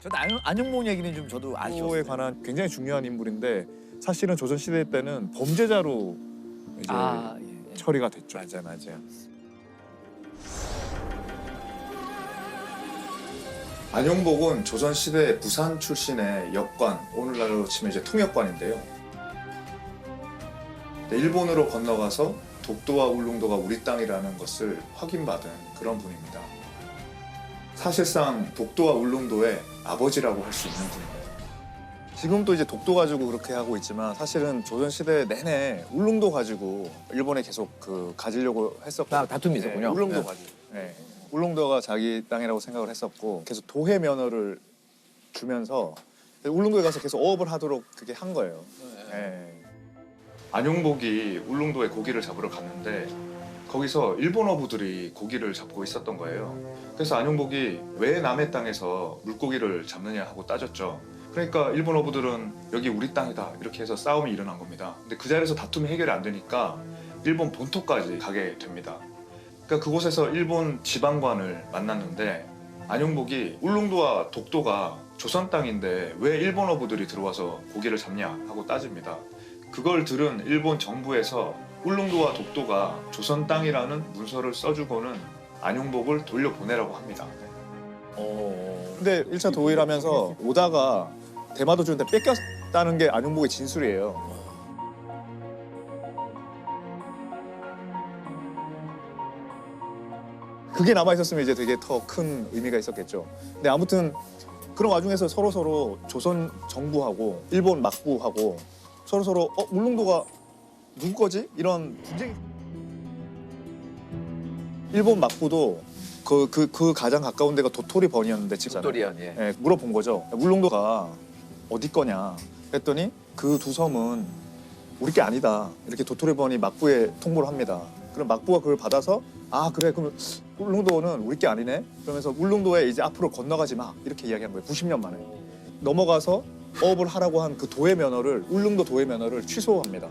저도 안용복 얘기는 좀 저도 에 아쉬웠어요. 관한 굉장히 중요한 인물인데 사실은 조선 시대 때는 범죄자로 이제 예. 처리가 됐죠. 맞아요. 안용복은 조선 시대 부산 출신의 역관, 오늘날로 치면 이제 통역관인데요. 일본으로 건너가서 독도와 울릉도가 우리 땅이라는 것을 확인받은 그런 분입니다. 사실상 독도와 울릉도의 아버지라고 할 수 있는 분입니다. 지금도 이제 독도 가지고 그렇게 하고 있지만 사실은 조선 시대 내내 울릉도 가지고 일본에 계속 가지려고 했었고 다툼이 있었군요. 울릉도 네. 가지고. 네. 울릉도가 자기 땅이라고 생각을 했었고 계속 도해 면허를 주면서 울릉도에 가서 계속 어업을 하도록 그게 한 거예요. 네. 안용복이 울릉도에 고기를 잡으러 갔는데 거기서 일본 어부들이 고기를 잡고 있었던 거예요. 그래서 안용복이 왜 남의 땅에서 물고기를 잡느냐 하고 따졌죠. 그러니까 일본 어부들은 여기 우리 땅이다 이렇게 해서 싸움이 일어난 겁니다. 근데 그 자리에서 다툼이 해결이 안 되니까 일본 본토까지 가게 됩니다. 그러니까 그곳에서 일본 지방관을 만났는데 안용복이 울릉도와 독도가 조선 땅인데 왜 일본 어부들이 들어와서 고기를 잡냐 하고 따집니다. 그걸 들은 일본 정부에서 울릉도와 독도가 조선 땅이라는 문서를 써주고는 안용복을 돌려보내라고 합니다. 근데 1차 도일하면서 오다가 대마도 주는데 뺏겼다는 게 안용복의 진술이에요. 그게 남아있었으면 이제 되게 더 큰 의미가 있었겠죠. 근데 아무튼 그런 와중에서 서로 조선 정부하고 일본 막부하고 서로 울릉도가 누구 거지? 이런 분쟁이. 일본 막부도 그 가장 가까운 데가 도토리 번이었는데 도토리현, 예. 예, 물어본 거죠. 울릉도가 어디 거냐? 그랬더니 그 두 섬은 우리 게 아니다. 이렇게 도토리 번이 막부에 통보를 합니다. 그럼 막부가 그걸 받아서 아 그래 그럼 울릉도는 우리 게 아니네. 그러면서 울릉도에 이제 앞으로 건너가지 마 이렇게 이야기한 거예요. 90년 만에 넘어가서 어업을 하라고 한 그 도해 면허를 울릉도 도해 면허를 취소합니다.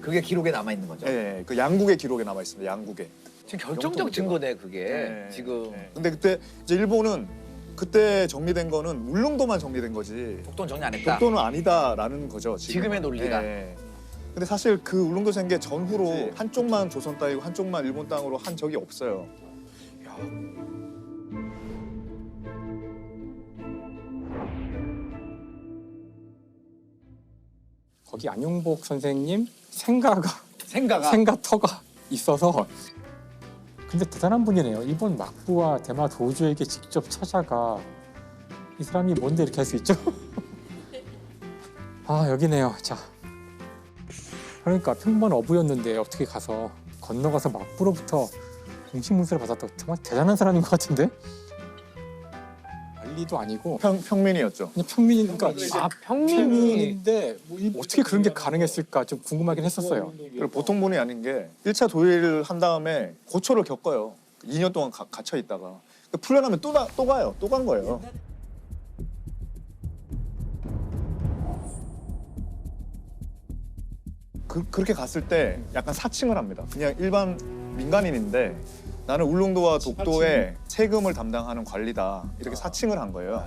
그게 기록에 남아 있는 거죠. 예, 그 양국의 기록에 남아 있습니다. 양국에. 지금 결정적 영통 증거네 그게. 예, 지금 예. 근데 그때 이제 일본은 그때 정리된 거는 울릉도만 정리된 거지. 독도는 정리 안 했다. 독도는 아니다라는 거죠. 지금의 논리다. 예. 근데 사실 그 울릉도 생계 전후로 한쪽만 조선 땅이고 한쪽만 일본 땅으로 한 적이 없어요. 야, 거기 안용복 선생님 생가가 생가가 생가터가 있어서 근데 대단한 분이네요. 일본 막부와 대마 도주에게 직접 찾아가 이 사람이 뭔데 이렇게 할 수 있죠? 아 여기네요. 자 그러니까 평범한 어부였는데 어떻게 가서 건너가서 막부로부터 공식 문서를 받았다고 정말 대단한 사람인 것 같은데 관리도 아니고 평민이었죠. 그냥 평민이니까 평민인데 뭐 어떻게 그런 게 가능했을까 좀 궁금하긴 했었어요. 그리고 보통 분이 아닌 게 1차 도일을 한 다음에 고초를 겪어요. 2년 동안 갇혀 있다가 풀려나면 또 가요. 또 간 거예요. 그렇게 갔을 때 약간 사칭을 합니다. 그냥 일반 민간인인데 나는 울릉도와 독도의 세금을 담당하는 관리다. 이렇게 사칭을 한 거예요.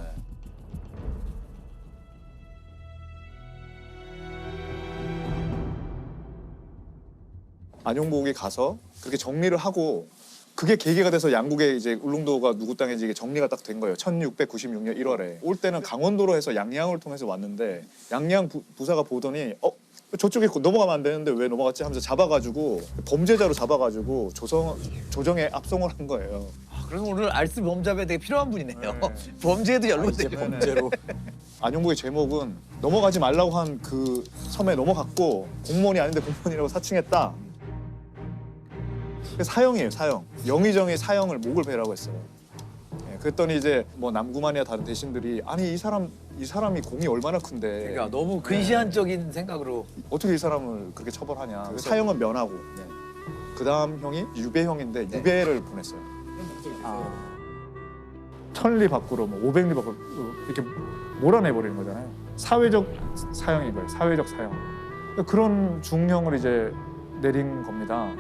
안용복이 가서 그렇게 정리를 하고 그게 계기가 돼서 양국에 이제 울릉도가 누구 땅인지 이게 정리가 딱 된 거예요. 1696년 1월에. 올 때는 강원도로 해서 양양을 통해서 왔는데 양양 부사가 보더니 저쪽에 넘어가면 안 되는데 왜 넘어갔지 하면서 잡아가지고 범죄자로 잡아가지고 조정에 압송을 한 거예요. 그래서 오늘 알스 범잡에 되게 필요한 분이네요. 네. 범죄에도 연루되고. 범죄로 안용복의 제목은 넘어가지 말라고 한 그 섬에 넘어갔고 공무원이 아닌데 공무원이라고 사칭했다. 사형이에요, 사형. 영의정이 사형을 목을 베라고 했어요. 그랬더니 이제 뭐 남구만이나 다른 대신들이 아니 이 사람이 공이 얼마나 큰데 그러니까 너무 근시안적인 생각으로. 어떻게 이 사람을 그렇게 처벌하냐. 그래서 사형은 면하고 그 다음 형이 유배형인데 유배를 보냈어요. 천리 밖으로 뭐 500리 밖으로 이렇게 몰아내버리는 거잖아요. 사회적 사형인 거예요. 사회적 사형. 그런 중형을 이제 내린 겁니다.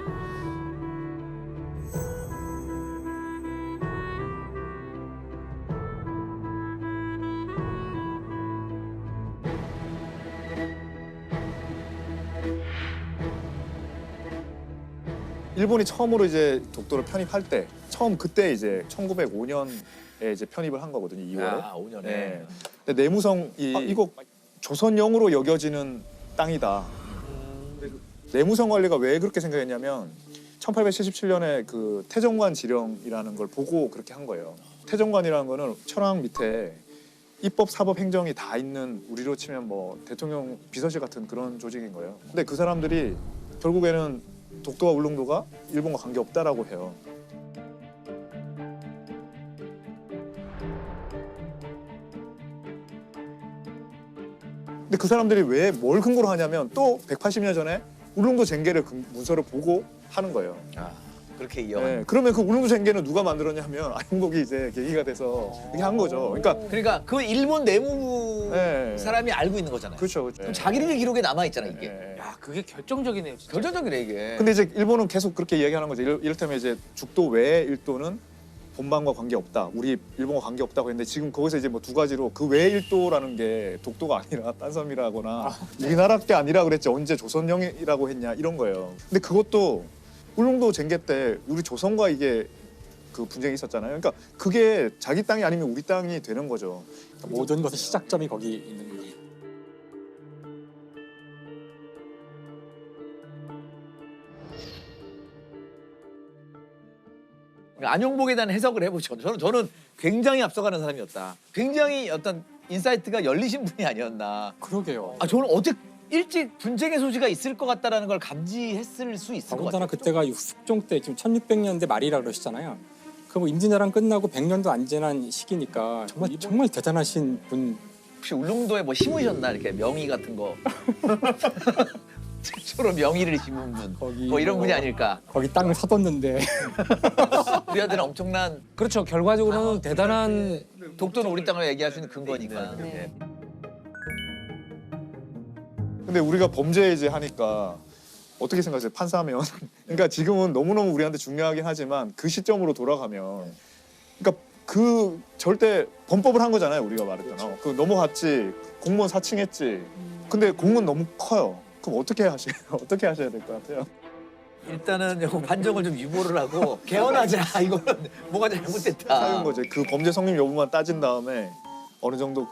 일본이 처음으로 이제 독도를 편입할 때 그때 이제 1905년에 이제 편입을 한 거거든요. 2월에. 아, 5년에. 네. 근데 내무성 이거 조선령으로 여겨지는 땅이다. 내무성 관리가 왜 그렇게 생각했냐면 1877년에 그 태정관 지령이라는 걸 보고 그렇게 한 거예요. 태정관이라는 거는 천황 밑에 입법, 사법, 행정이 다 있는 우리로 치면 뭐 대통령 비서실 같은 그런 조직인 거예요. 근데 그 사람들이 결국에는 독도와 울릉도가 일본과 관계없다라고 해요. 근데 그 사람들이 왜 뭘 근거로 하냐면 또 180년 전에 울릉도 쟁계를 문서를 보고 하는 거예요. 아, 그렇게 이어. 네, 그러면 그 울릉도 쟁계는 누가 만들었냐면 안용복이 이제 계기가 돼서 이렇게 한 거죠. 그러니까 그 일본 내무부 네. 사람이 알고 있는 거잖아요. 그렇죠, 그렇죠. 그럼 자기들 기록에 남아 있잖아 이게. 네. 야, 그게 결정적이네요. 진짜. 결정적이네 이게. 근데 이제 일본은 계속 그렇게 이야기하는 거죠. 이를테면 이제 죽도 외의 일도는 본방과 관계 없다. 우리 일본과 관계 없다고 했는데 지금 거기서 이제 뭐 두 가지로 그 외의 일도라는 게 독도가 아니라 딴 섬이라거나 우리나라 게 아니라 그랬지 언제 조선령이라고 했냐 이런 거예요. 근데 그것도 울릉도 쟁계 때 우리 조선과 이게 그 분쟁이 있었잖아요. 그러니까 그게 자기 땅이 아니면 우리 땅이 되는 거죠. 모든 것의 시작점이 거기 있는 거예요. 안용복에 대한 해석을 해보죠. 저는 굉장히 앞서가는 사람이었다. 굉장히 어떤 인사이트가 열리신 분이 아니었나. 그러게요. 아 저는 어제 일찍 분쟁의 소지가 있을 것 같다라는 걸 감지했을 수 있을 것 더군다나 같아요. 그때가 숙종 때 지금 1600년대 말이라 그러시잖아요. 그 뭐 임진왜란 끝나고 100년도 안 지난 시기니까 정말 대단하신 분. 혹시 울릉도에 뭐 심으셨나 이렇게 명의 같은 거. 최초로 명의를 심은 분. 거기 뭐 이런 분이 아닐까. 거기 땅을 사뒀는데 우리한테는 엄청난 그렇죠. 결과적으로는 대단한 독도는 우리 땅을 얘기할 수 있는 근거니까. 네. 근데 우리가 범죄 이제 하니까 어떻게 생각하세요? 판사하면 그러니까 지금은 너무너무 우리한테 중요하긴 하지만 그 시점으로 돌아가면 그러니까 그 절대 범법을 한 거잖아요. 우리가 말했잖아. 그 넘어갔지. 공무원 사칭했지. 근데 공은 너무 커요. 그럼 어떻게 하세요? 어떻게 하셔야 될 것 같아요? 일단은 요 판정을 좀 유보를 하고 개헌하자. 이거는 뭐가 잘못됐다. 사는 거죠. 그 범죄 성립 여부만 따진 다음에 어느 정도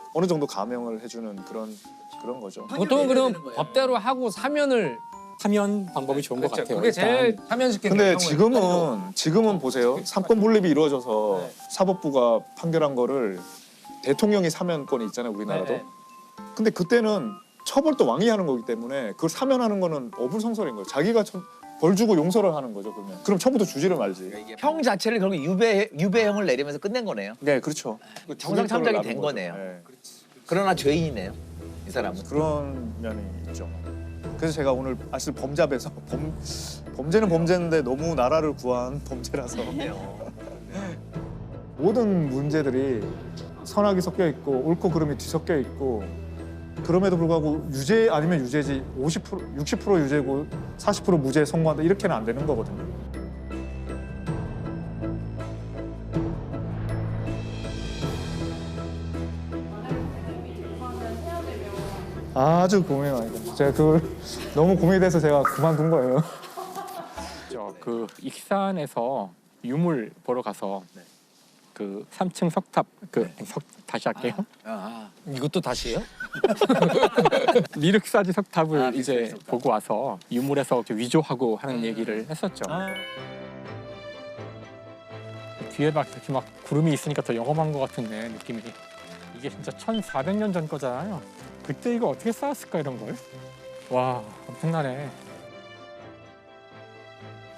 감형을 해주는 그런 거죠. 보통은 그럼 법대로 하고 사면을 하면 방법이 좋은 것 그렇죠. 같아요. 그게 제일 일단 사면시키는 근데 경우예요. 지금은 보세요. 삼권 분립이 이루어져서 네. 사법부가 판결한 거를 대통령이 사면권이 있잖아요. 우리나라도. 네. 근데 그때는 처벌도 왕이 하는 거기 때문에 그걸 사면하는 거는 어불성설인 거예요. 자기가 벌 주고 용서를 하는 거죠. 그럼 처음부터 주지를 말지. 형 자체를 결국 유배형을 내리면서 끝낸 거네요. 네, 그렇죠. 정상 참작이 납은 된 거죠. 거네요. 네. 그러나 죄인이네요. 이 사람은. 그런 면이 있죠. 그래서 제가 오늘 사실 범잡에서 범죄는 범죄인데 너무 나라를 구한 범죄라서 모든 문제들이 선악이 섞여 있고 옳고 그름이 뒤섞여 있고 그럼에도 불구하고 유죄 아니면 유죄지 50% 60% 유죄고 40% 무죄 선고한다 이렇게는 안 되는 거거든요. 아주 고민이 많이 돼요. 제가 그걸 너무 고민이 돼서 제가 그만둔 거예요. 그 익산에서 유물 보러 가서 그 3층 석탑 다시 할게요. 이것도 다시예요? 미륵사지 석탑을 이제 보고 와서 유물에서 이렇게 위조하고 하는 얘기를 했었죠. 뒤에 막 이렇게 막 구름이 있으니까 더 영험한 것 같은데 느낌이. 이게 진짜 1400년 전 거잖아요. 그때 이거 어떻게 쌓았을까 이런 걸. 와 엄청나네.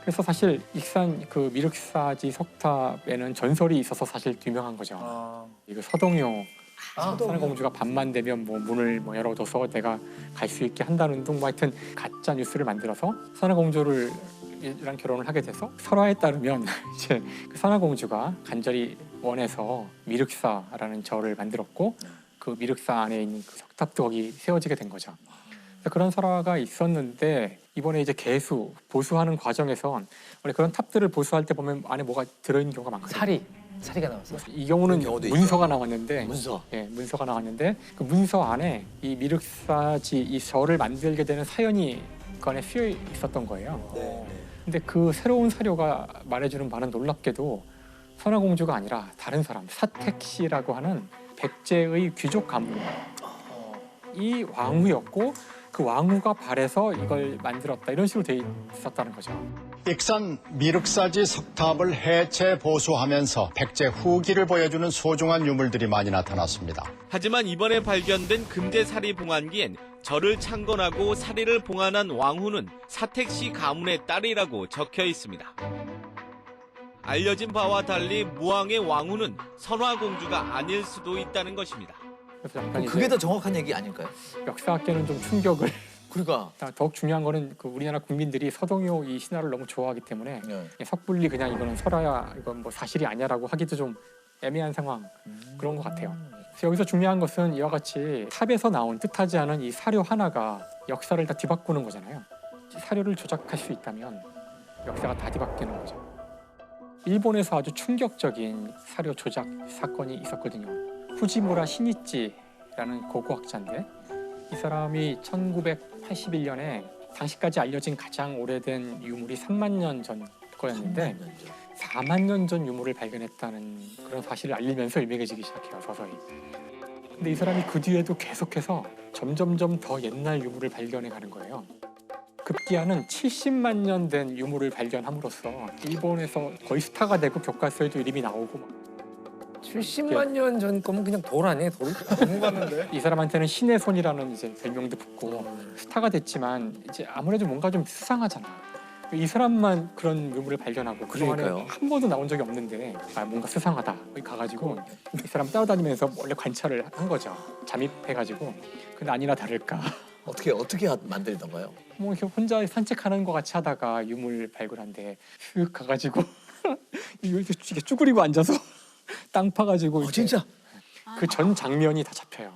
그래서 사실 익산 그 미륵사지 석탑에는 전설이 있어서 사실 유명한 거죠. 이거 서동요 선화공주가 밤만 되면 뭐 문을 뭐 열어둬서 내가 갈 수 있게 한다는 둥 뭐 하여튼 가짜 뉴스를 만들어서 선화공주를 이랑 결혼을 하게 돼서 설화에 따르면 이제 그 선화공주가 간절히 원해서 미륵사라는 절을 만들었고 그 미륵사 안에 있는 그 석탑도 거기 세워지게 된 거죠. 그런 설화가 있었는데 이번에 이제 보수하는 과정에선 원래 그런 탑들을 보수할 때 보면 안에 뭐가 들어있는 경우가 많거든요. 사리가 나왔어요. 이 경우는 그런 경우도 문서가 나왔는데 문서. 예, 문서가 나왔는데 그 문서 안에 이 미륵사지 이 절을 만들게 되는 사연이 그 안에 쓰여 있었던 거예요. 근데 그 새로운 사료가 말해주는 바는 놀랍게도 선화공주가 아니라 다른 사람, 사택시라고 하는 백제의 귀족 가문. 이 왕후였고 그 왕후가 발해서 이걸 만들었다 이런 식으로 돼 있었다는 거죠. 익산 미륵사지 석탑을 해체 보수하면서 백제 후기를 보여주는 소중한 유물들이 많이 나타났습니다. 하지만 이번에 발견된 금제사리 봉안기엔 절을 창건하고 사리를 봉안한 왕후는 사택시 가문의 딸이라고 적혀 있습니다. 알려진 바와 달리 무왕의 왕후는 선화공주가 아닐 수도 있다는 것입니다. 그래서 약간 그게 이제 더 정확한 얘기 아닐까요? 역사학계는 좀 충격을. 그러니까 더욱 중요한 거는 그 우리나라 국민들이 서동요 이 신화를 너무 좋아하기 때문에 섣불리 그냥 이거는 설화야 이건 뭐 사실이 아니야라고 하기도 좀 애매한 상황 그런 것 같아요. 그래서 여기서 중요한 것은 이와 같이 탑에서 나온 뜻하지 않은 이 사료 하나가 역사를 다 뒤바꾸는 거잖아요. 사료를 조작할 수 있다면 역사가 다 뒤바뀌는 거죠. 일본에서 아주 충격적인 사료 조작 사건이 있었거든요. 후지무라 시니치라는 고고학자인데 이 사람이 1981년에 당시까지 알려진 가장 오래된 유물이 3만 년 전 거였는데 4만 년 전 유물을 발견했다는 그런 사실을 알리면서 유명해지기 시작해요, 서서히. 근데 이 사람이 그 뒤에도 계속해서 점점점 더 옛날 유물을 발견해 가는 거예요. 급기야는 70만 년 된 유물을 발견함으로써 일본에서 거의 스타가 되고 교과서에도 이름이 나오고 막. 70만 년 전 거면 그냥 돌 아니에요? 돌? 넘어갔는데. 이 사람한테는 신의 손이라는 이제 별명도 붙고 스타가 됐지만 이제 아무래도 뭔가 좀 수상하잖아. 이 사람만 그런 유물을 발견하고 그동안에 그러니까요. 한 번도 나온 적이 없는데 뭔가 수상하다. 거기 가가지고 이 사람 따라다니면서 원래 관찰을 한 거죠. 잠입해가지고. 근데 아니나 다를까. 어떻게 만들던가요? 뭐 이렇게 혼자 산책하는 것 같이 하다가 유물 발굴한데 휙 가가지고 이렇게 쭈그리고 앉아서 땅 파가지고 이렇게 진짜? 그 전 장면이 다 잡혀요.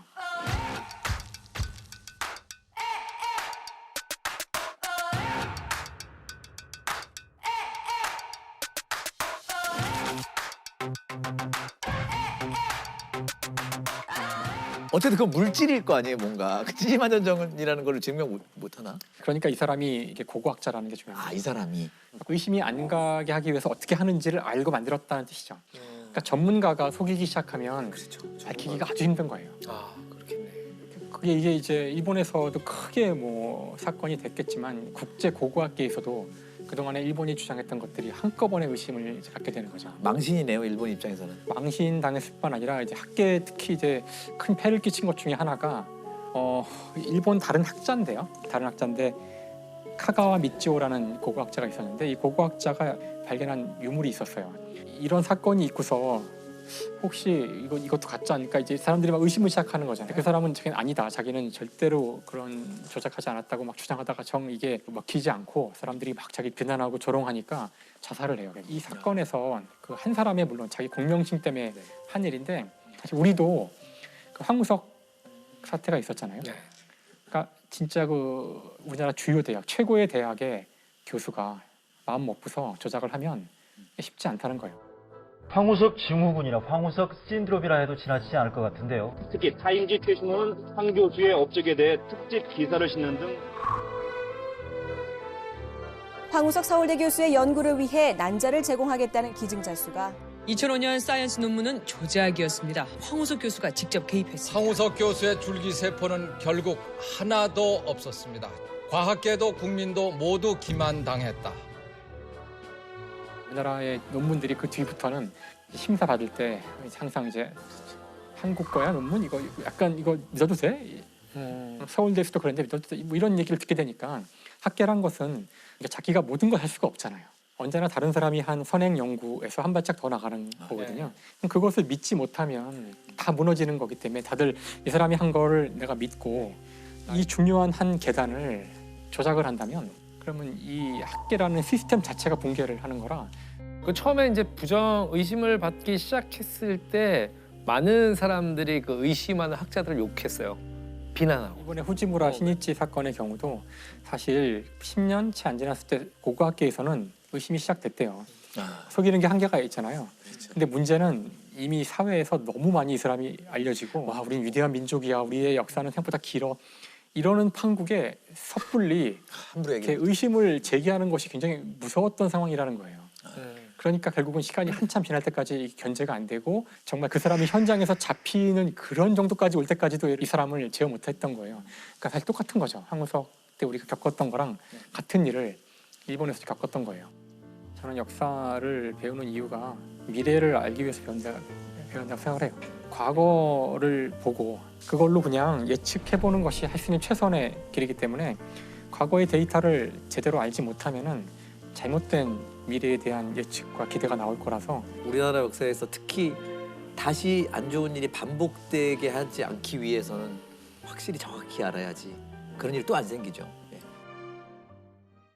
어쨌든 그건 물질일 거 아니에요, 뭔가. 그 70만 년 전이라는 걸 증명 못 하나? 그러니까 이 사람이 이게 고고학자라는 게 중요해요. 이 사람이. 의심이 안 가게 하기 위해서 어떻게 하는지를 알고 만들었다는 뜻이죠. 그러니까 전문가가 속이기 시작하면 밝히기가 아주 힘든 거예요. 그렇겠네. 그게 이게 이제 일본에서도 크게 뭐 사건이 됐겠지만 국제 고고학계에서도 그동안에 일본이 주장했던 것들이 한꺼번에 의심을 이제 갖게 되는 거죠. 망신이네요, 일본 입장에서는. 망신당했을 뿐 아니라 이제 학계에 특히 이제 큰 폐를 끼친 것 중에 하나가 일본 다른 학자인데요. 다른 학자인데 카가와 미치오라는 고고학자가 있었는데 이 고고학자가 발견한 유물이 있었어요. 이런 사건이 있고서 혹시 이것도 가짜 아닐까 이제 사람들이 막 의심을 시작하는 거잖아요. 그 사람은 자기는 아니다. 자기는 절대로 그런 조작하지 않았다고 막 주장하다가 정 이게 먹히지 않고 사람들이 막 자기 비난하고 조롱하니까 자살을 해요. 이 사건에서 그 한 사람의 물론 자기 공명심 때문에 한 일인데 사실 우리도 그 황우석 사태가 있었잖아요. 그러니까 진짜 그 우리나라 주요 대학 최고의 대학의 교수가 마음 먹고서 조작을 하면 쉽지 않다는 거예요. 황우석 증후군이나 황우석 신드롬이라 해도 지나치지 않을 것 같은데요. 특히 타임지 최신호는 황 교수의 업적에 대해 특집 기사를 싣는 등 황우석 서울대 교수의 연구를 위해 난자를 제공하겠다는 기증자 수가 2005년 사이언스 논문은 조작이었습니다. 황우석 교수가 직접 개입했습니다. 황우석 교수의 줄기세포는 결국 하나도 없었습니다. 과학계도 국민도 모두 기만당했다. 우리나라의 논문들이 그 뒤부터는 심사 받을 때 항상 이제 한국 거야 논문 이거 약간 이거 믿어도 돼? 서울대에서도 그런데 믿어도 돼? 뭐 이런 얘기를 듣게 되니까 학계란 것은 자기가 모든 걸 할 수가 없잖아요. 언제나 다른 사람이 한 선행 연구에서 한 발짝 더 나가는 거거든요. 그럼 그것을 믿지 못하면 다 무너지는 거기 때문에 다들 이 사람이 한 거를 내가 믿고 이 중요한 한 계단을 조작을 한다면 그러면 이 학계라는 시스템 자체가 붕괴를 하는 거라. 그 처음에 이제 부정 의심을 받기 시작했을 때 많은 사람들이 그 의심하는 학자들을 욕했어요. 비난하고. 이번에 후지무라 시니치 사건의 경우도 사실 10년 채 안 지났을 때 고고학계에서는 의심이 시작됐대요. 속이는 게 한계가 있잖아요. 근데 문제는 이미 사회에서 너무 많이 이 사람이 알려지고 와 우린 위대한 민족이야. 우리의 역사는 생각보다 길어. 이러는 판국에 섣불리 함부로 이렇게 얘기해. 의심을 제기하는 것이 굉장히 무서웠던 상황이라는 거예요. 그러니까 결국은 시간이 한참 지날 때까지 견제가 안 되고 정말 그 사람이 현장에서 잡히는 그런 정도까지 올 때까지도 이 사람을 제어 못했던 거예요. 그러니까 사실 똑같은 거죠. 황우석 때 우리가 겪었던 거랑 같은 일을 일본에서 겪었던 거예요. 저는 역사를 배우는 이유가 미래를 알기 위해서 배운다고 생각을 해요. 과거를 보고 그걸로 그냥 예측해보는 것이 할 수 있는 최선의 길이기 때문에 과거의 데이터를 제대로 알지 못하면은 잘못된 미래에 대한 예측과 기대가 나올 거라서 우리나라 역사에서 특히 다시 안 좋은 일이 반복되게 하지 않기 위해서는 확실히 정확히 알아야지 그런 일 또 안 생기죠.